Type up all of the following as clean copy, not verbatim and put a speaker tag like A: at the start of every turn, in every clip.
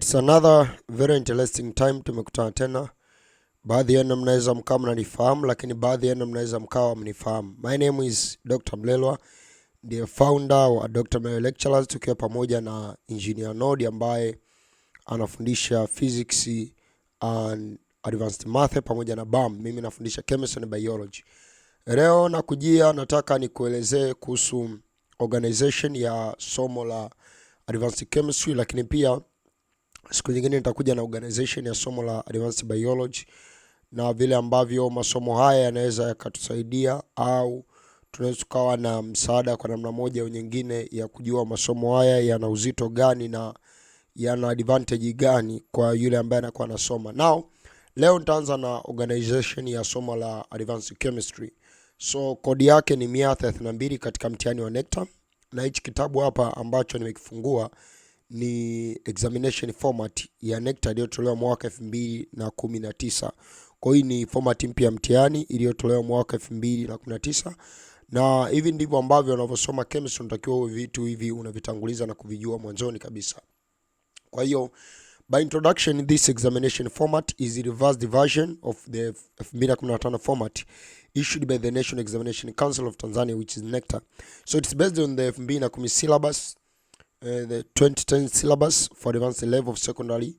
A: It's another very interesting time tumekutana tena. Baadhi yenu mnaweza mkawa mnanifahamu, lakini baadhi yenu mnaweza mkawa mnifahamu. My name is Dr. Mlelwa, the founder wa Dr. Mlelwa Lectures, tukiwa pamoja na Engineer Node ambaye anafundisha physics and advanced math pamoja na BAM. Mimi nafundisha chemistry and biology. Leo nataka nikuelezee kuhusu organization ya somo la advanced chemistry, lakini pia siku nyingine nitakuja na organization ya somo la advanced biology na vile ambavyo masomo haya yanaweza yakatusaidia au tunaweza tukawa na msaada kwa namna moja au nyingine ya kujua masomo haya yana uzito gani na yana advantage gani kwa yule ambaye anakuwa anasoma. Now, leo nitaanza na organization ya somo la advanced chemistry. So kodi yake ni 132 katika mtihani wa NECTA, na hichi kitabu hapa ambacho nimekifungua ni examination format ya NECTA iliyotolewa mwaka 2019. Kwa hiyo ni format mpya ya mtihani iliyotolewa mwaka 2019, na hivi ndivyo ambavyo unavyosoma chemistry unatakiwa vitu hivi unavitanguliza na kuvijua mwanzoni kabisa. Kwa hiyo by introduction, this examination format is a revised version of the 2015 format issued by the National Examination Council of Tanzania, which is NECTA. So it's based on the 2010 syllabus, the 2010 syllabus for advanced level of secondary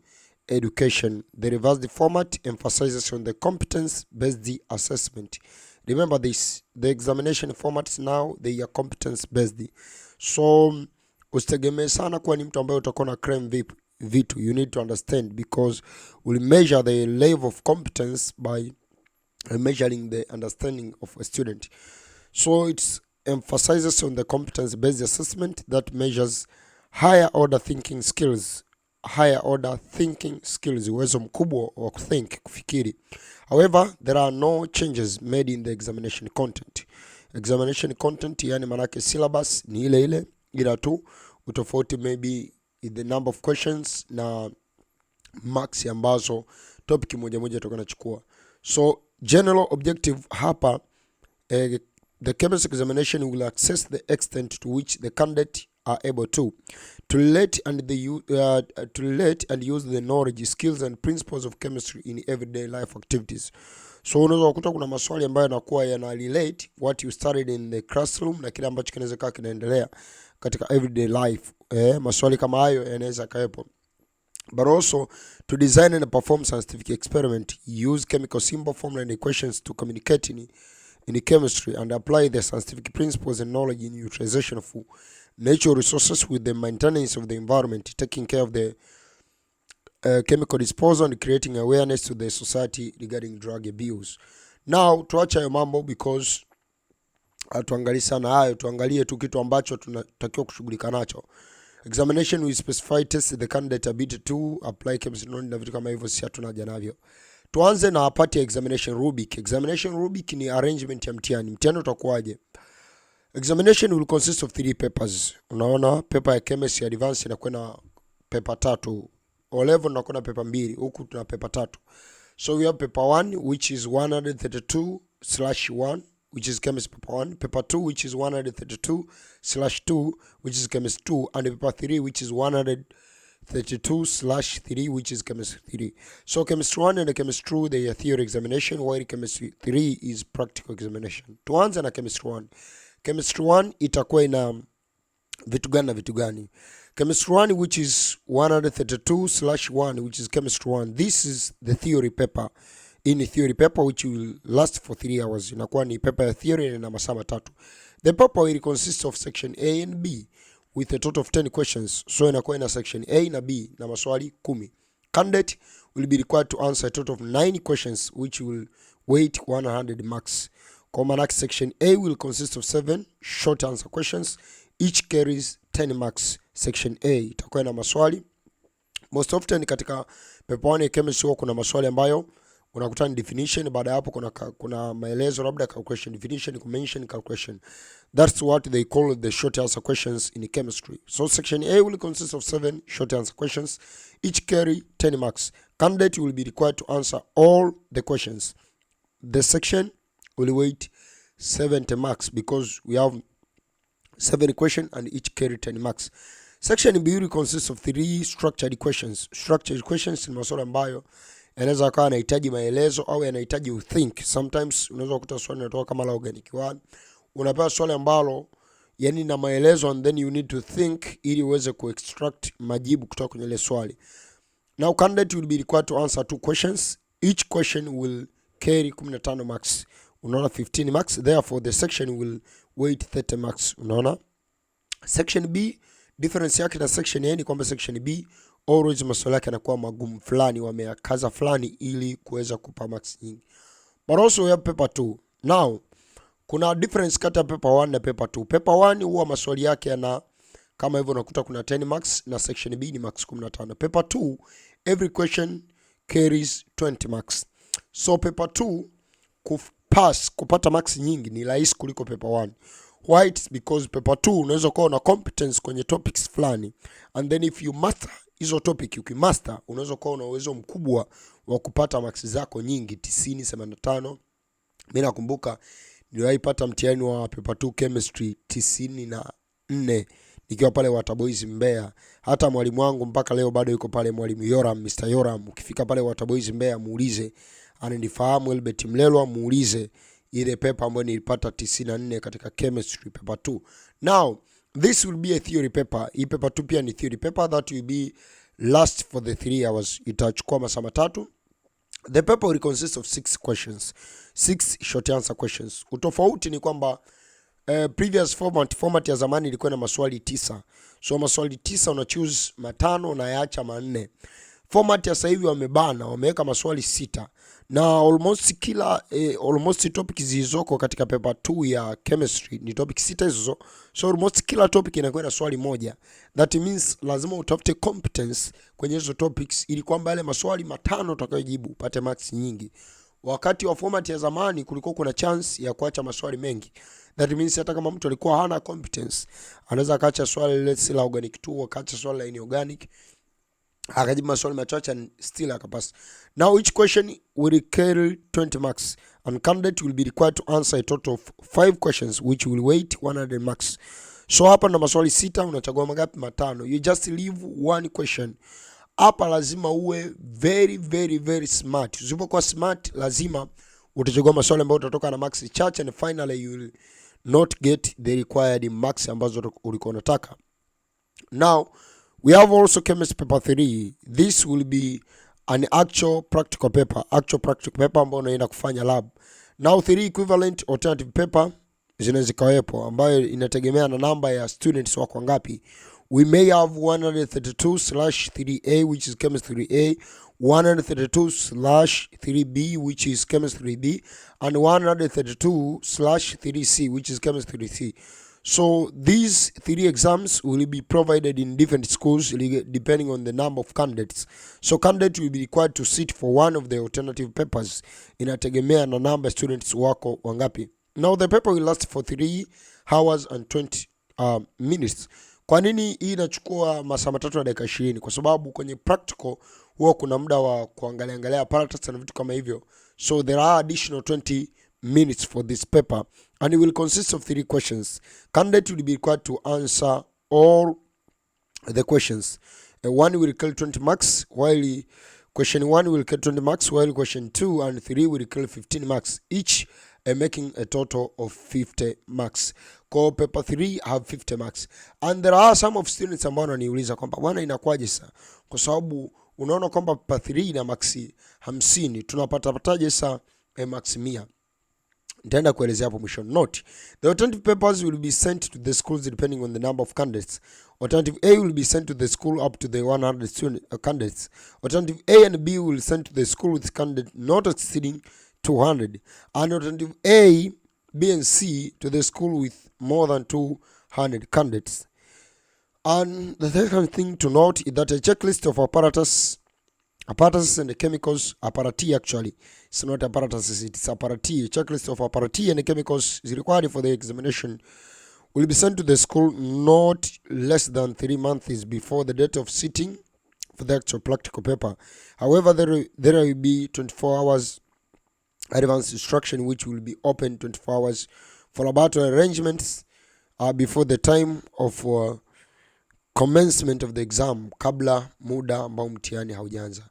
A: education. The revised format emphasizes on the competence-based assessment. Remember this, the examination formats now, they are competence-based. So, usitegemee sana kuwa ni mtu ambaye utakuwa na cram vitu. You need to understand, because we'll measure the level of competence by measuring the understanding of a student. So, it emphasizes on the competence-based assessment that measures higher order thinking skills. Uwezo mkubwa wa kufikiri. However, there are no changes made in the examination content. Examination content, yani manake syllabus ni ile ile, ila tu utofauti maybe in the number of questions na marks ambazo topic moja moja tutakachukua. So general objective hapa, the chemistry examination will assess the extent to which the candidate are able to relate and use the knowledge, skills and principles of chemistry in everyday life activities. So unaweza kukuta kuna maswali ambayo yanakuwa yana relate what you studied in the classroom na kile ambacho kinaweza kaa kinaendelea katika everyday life. Maswali kama hayo yanaweza kaepo. But also to design and perform scientific experiment, use chemical symbol, formula and equations to communicate in chemistry and apply the scientific principles and knowledge in utilization of natural resources with the maintenance of the environment, taking care of the chemical disposal and creating awareness to the society regarding drug abuse. Now, tuacha hayo mambo because tuangalie sana hayo, tuangalie tu kitu ambacho tunatakiwa kushughulika nacho. Examination will specify test the candidate ability to apply chemistry knowledge na vitu kama hivyo, si hatunaja navyo. Tuanze na part ya examination rubric. Examination rubric ni arrangement ya mtihani. Mtihani utakuwaje? Examination will consist of 3 papers. Unaona, paper ya chemistry advanced inakuwa na paper 3. O level inakuwa na paper 2, huku tuna paper 3. So we have paper 1 which is 132/1, which is chemistry paper 1, paper 2 which is 132/2, which is chemistry 2, and paper 3 which is 132/3, which is chemistry 3. So chemistry 1 and chemistry 2, they are theory examination, while chemistry 3 is practical examination. Tuanze na chemistry 1. Chemistry 1 itakuwa ina vitu gani na vitu gani? Chemistry 1 which is 132/1, which is chemistry 1. This is the theory paper. In theory paper which will last for 3 hours. Inakuwa ni paper ya theory na masaa 3. The paper will consist of section A and B with a total of 10 questions. So inakuwa ina section A na B na maswali 10. Candidate will be required to answer a total of 9 questions which will weight 100 marks. Kwa maana section A will consist of 7 short answer questions, each carries 10 marks. Section A itakuwa na maswali. Most often katika paper 1 ya chemistry kuna maswali ambayo unakuta ni definition, baada hapo kuna maelezo, labda calculation, definition, convention, calculation. That's what they call the short answer questions in chemistry. So section A will consist of 7 short answer questions, each carry 10 marks. Candidate will be required to answer all the questions. The section will weight 70 marks because we have 7 questions and each carry 10 marks. Section B will consist of 3 structured questions. Structured questions ni maswali ambayo yanaweza kuwa yanahitaji maelezo au yanahitaji uthink. Sometimes unaweza kukuta swali linatoka kama la organic 1. Unapewa swali ambalo yani na maelezo and then you need to think ili uweze kuextract majibu kutoka kwenye ile swali. Now candidate will be required to answer 2 questions. Each question will carry 15 marks. Unaona 15 marks. Therefore the section will weight 30 marks. Unaona? Section B, difference yake na section A ni kwamba section B always maswali yake yanakuwa magumu fulani, wameyakaza fulani ili kuweza kupa marks nyingi. But also we have paper 2. Now kuna difference kati ya paper 1 na paper 2. Paper 1 huwa maswali yake yana kama hivyo, unakuta kuna 10 marks na section B ni marks 15. Paper 2 every question carries 20 marks. So paper 2 kupata marks nyingi ni rahisi kuliko paper 1. Why? It's because paper 2 unaweza kuwa na competence kwenye topics fulani, and then if you master hizo topic, ukimaster unaweza kuwa na uwezo mkubwa wa kupata marks zako nyingi 90, 75. Mimi nakumbuka niliwahi pata mtihani wa paper 2 chemistry 94 nikiwa pale Waterboys Mbeya. Hata mwalimu wangu mpaka leo bado yuko pale, mwalimu Yoram, Mr. Yoram. Ukifika pale Waterboys Mbeya muulize, ananifahamu Elbert Mlelwa, muulize ile paper ambayo nilipata 94 katika chemistry paper 2. Now this will be a theory paper. Hii paper 2 pia ni theory paper that will be last for the 3 hours. Itachukua masaa matatu. The paper will consist of 6 questions, 6 short answer questions. Utofauti ni kwamba previous format ya zamani ilikuwa na maswali 9. So maswali 9 una choose matano na yaacha manne. Format ya sasa hivi wamebana, wameweka maswali 6. Na almost topic zilizoko katika paper 2 ya chemistry ni topic 6 hizo. So almost kila topic inakuwa na swali moja. That means lazima utafute competence kwenye hizo topics ili kwamba yale maswali matano utakayojibu upate marks nyingi. Wakati wa format ya zamani kulikuwa kuna chance ya kuacha maswali mengi. That means hata kama mtu alikuwa hana competence, anaweza akaacha swali let's say la organic 2, akaacha swali la inorganic, akajibu maswali machache and still akapasa. Now each question will carry 20 marks and candidate will be required to answer a total of 5 questions which will weight 100 marks. So hapa na maswali 6, unachagua mangapi? Matano. You just leave 1 question. Hapa lazima uwe very smart. Usipokuwa smart lazima utachagua maswali ambayo utatoka na marks chache and finally you will not get the required marks ambazo ulikuwa unataka. Now we have also chemistry paper 3. This will be an actual practical paper ambayo unaenda kufanya lab. Now 3 equivalent alternative paper zinaweza kawepo ambayo inategemea na namba ya students wako ngapi. We may have 132/3A which is chemistry A, 132/3B which is chemistry B, and 132/3C which is chemistry C. So these 3 exams will be provided in different schools depending on the number of candidates. So candidate will be required to sit for one of the alternative papers. Inategemea na number students wako wangapi. Now the paper will last for 3 hours and 20 minutes. Kwa nini hii inachukua masaa 3 na dakika 20? Kwa sababu kwenye practical huwa kuna muda wa kuangalia apparatus na vitu kama hivyo. So there are additional 20 minutes for this paper and it will consist of 3 questions. Candidate will be required to answer all the questions. One will carry 20 marks while question 1 will carry 20 marks while question 2 and 3 will carry 15 marks each, making a total of 50 marks. Kwa paper 3 have 50 marks. And there are some of students ambao wananiuliza kwamba bwana inakuaje sasa? Kwa sababu unaona kwamba paper 3 ina marks 50, tunapataje sasa marks 100? Nitaenda kuelezea hapo mwisho. Note, the alternative papers will be sent to the schools depending on the number of candidates. Alternative A will be sent to the school up to the 100 candidates. Alternative A and B will send to the school with candidate not exceeding 200. And alternative A, B and C to the school with more than 200 candidates. And the second thing to note is that a checklist of apparatus and the chemicals, apparati actually, it's not apparatus, it's apparati. Checklist of apparati and the chemicals is required for the examination will be sent to the school not less than 3 months before the date of sitting for the actual practical paper. However, there will be 24 hours advanced instruction which will be open 24 hours for laboratory arrangements before the time of commencement of the exam, kabla muda ambao mtihani haujaanza.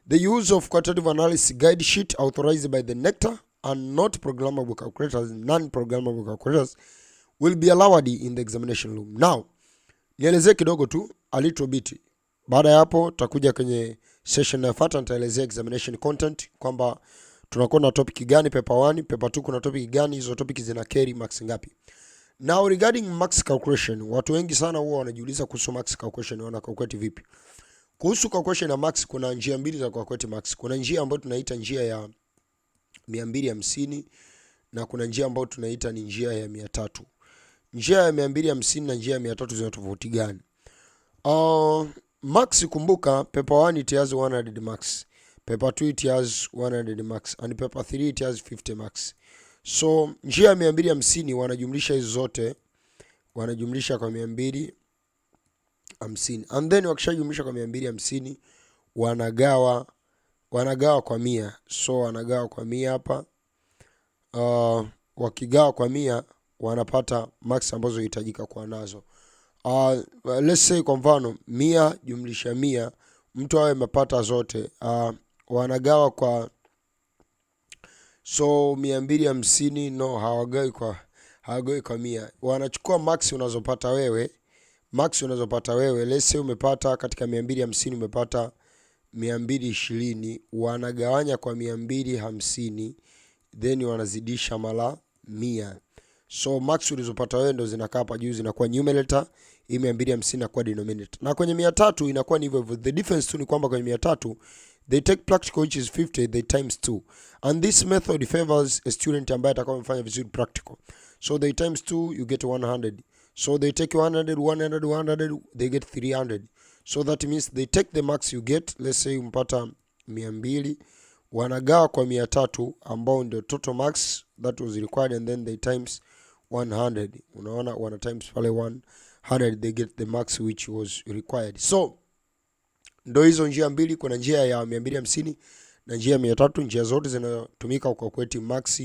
A: The use of quantitative analysis guide sheet authorized by the NECTA and not programmable calculators, non-programmable calculators will be allowed in the examination room. Now, nielezee kidogo tu a little bit. Baada ya hapo tutakuja kwenye session inayofuata, nitaelezea examination content kwamba tunakuwa na topic gani paper 1, paper 2 kuna topic gani, hizo topic zina carry marks ngapi. Now regarding marks calculation, watu wengi sana huwa wanajiuliza kuhusu marks calculation, wana calculate vipi? Kuhusu calculation ya marks kuna njia mbili za calculate marks. Kuna njia ambayo tunaita njia ya 250 na kuna njia ambayo tunaita ni njia ya 300. Njia ya 250 na njia ya 300 zina tofauti gani? Marks, kumbuka paper 1 it has 100 marks, paper 2 it has 100 marks, and paper 3 it has 50 marks. So njia ya 250 wanajumlisha hizo zote, wanajumlisha kwa 250, and then wakishajumlisha kwa 250 wanagawa kwa 100. So wanagawa kwa 100 hapa. Wakigawa kwa 100 wanapata marks ambazo huhitajika kuwa nazo. Let's say kwa mfano 100 jumlisha 100 mtu awe amepata zote, wanagawa kwa, so 250 no, hawagawi kwa 100. Wanachukua marks unazopata wewe, let's say umepata katika 250 umepata 220, wanagawanya kwa 250, then wanazidisha mara 100. So marks ulizopata wewe ndo zinakaa hapa juu, zinakuwa numerator, hii 250 inakuwa denominator. Na kwenye 300 inakuwa ni hivyo. The difference tu ni kwamba kwenye 300 they take practical which is 50, they times 2. And this method favors a student ambaye atakuwa amefanya vizuri practical. So they times 2, you get 100. So they take 100, they get 300. So that means they take the marks you get, let's say umpata 200, wanagawa kwa 300 ambao ndio total marks that was required, and then they times 100. Unaona wana times pale 100, they get the marks which was required. So ndo hizo njia mbili, kuna njia ya 250 na njia ya 300. Njia zote zinatumika kwa calculate marks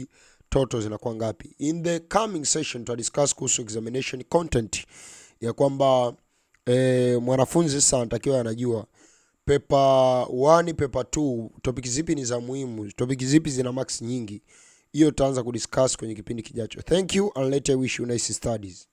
A: total zinakuwa ngapi. In the coming session to discuss kuhusu examination content, ya kwamba mwanafunzi sasa anatakiwa anajua paper 1, paper 2 topic zipi ni za muhimu, topic zipi zina marks nyingi. Hiyo tutaanza kudiscuss kwenye kipindi kijacho. Thank you and later wish you nice studies.